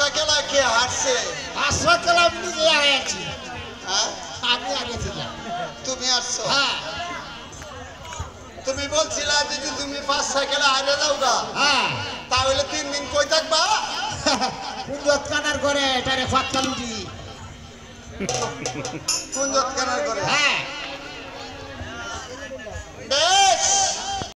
সাইকেলে কে হাঁটছে? পাঁচ সাইকেল আমি নিজে আছি। হ্যাঁ আমি আগেছিলাম। তুমি আসছো? হ্যাঁ তুমি বলছিলা যদি তুমি 5 সাইকেলে হারিয়ে যাও গা, হ্যাঁ তাহলে 3 দিন কই থাকবা? কুঞ্জত কানার করে এটারে ফাতকালুটি। কুঞ্জত কেনার করে? হ্যাঁ